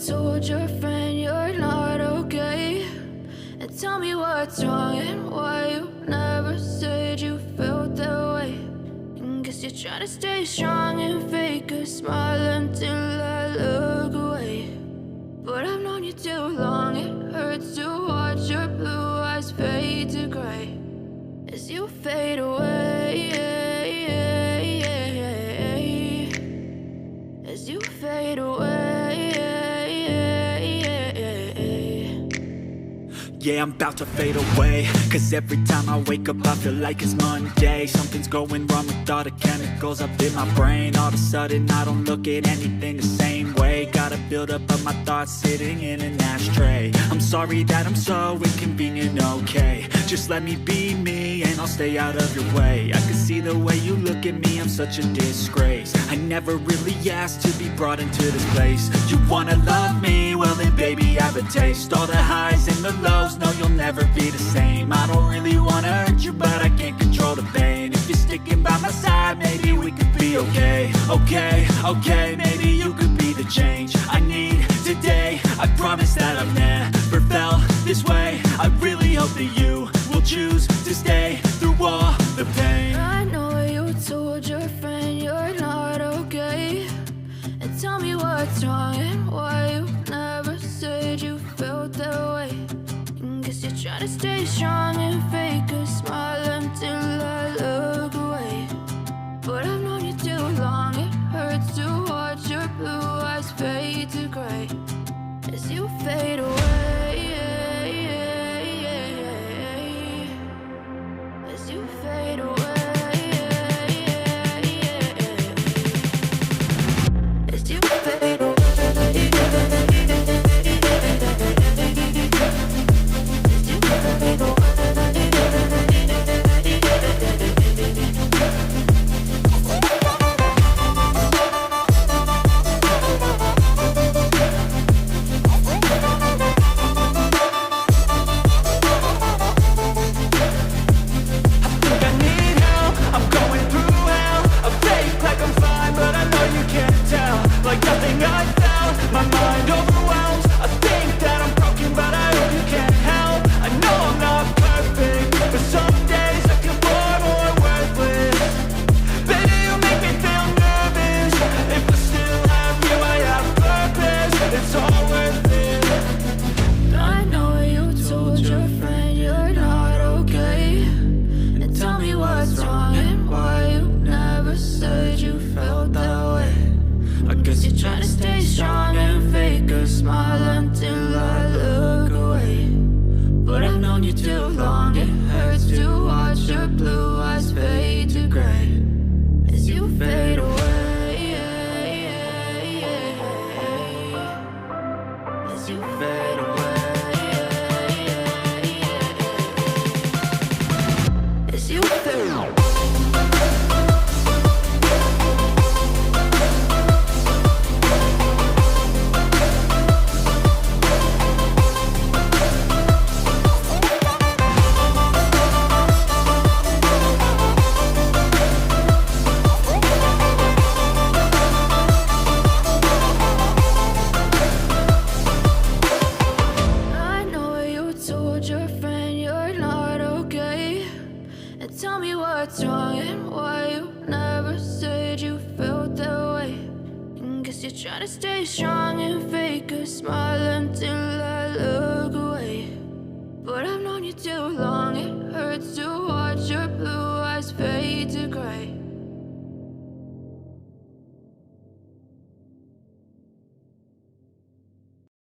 told your friend you're not okay? And tell me what's wrong and why you never said you felt that way. And guess you're trying to stay strong and fake a smile until I look away. But I've known you too long, it hurts to watch your blue eyes fade to gray as you fade away, as you fade away. Yeah, I'm about to fade away, cause every time I wake up I feel like it's Monday. Something's going wrong with all the chemicals up in my brain. All of a sudden I don't look at anything the same way. Got a buildup of my thoughts sitting in an ashtray. I'm sorry that I'm so inconvenient, okay? Just let me be me and I'll stay out of your way. I can see the way you look at me, I'm such a disgrace. I never really asked to be brought into this place. You wanna love me? Well then baby I have a taste. All the highs and the lows, no you'll never be the same. I don't really wanna hurt you but I can't control the pain. If you're sticking by my side maybe we could be okay. Okay, maybe you could be the change I need today. I promise that I've never felt this way. I really hope that you will choose to stay through all the pain. I know you told your friend you're not okay. And tell me what's wrong and why you never said you felt that way. And guess you're trying to stay strong and fake a smile until I look away. But I've known you too long, it hurts to watch your blue eyes fade to gray as you fade away, as you fade away, as you fade away. Too long, it hurts to watch your blue eyes fade to gray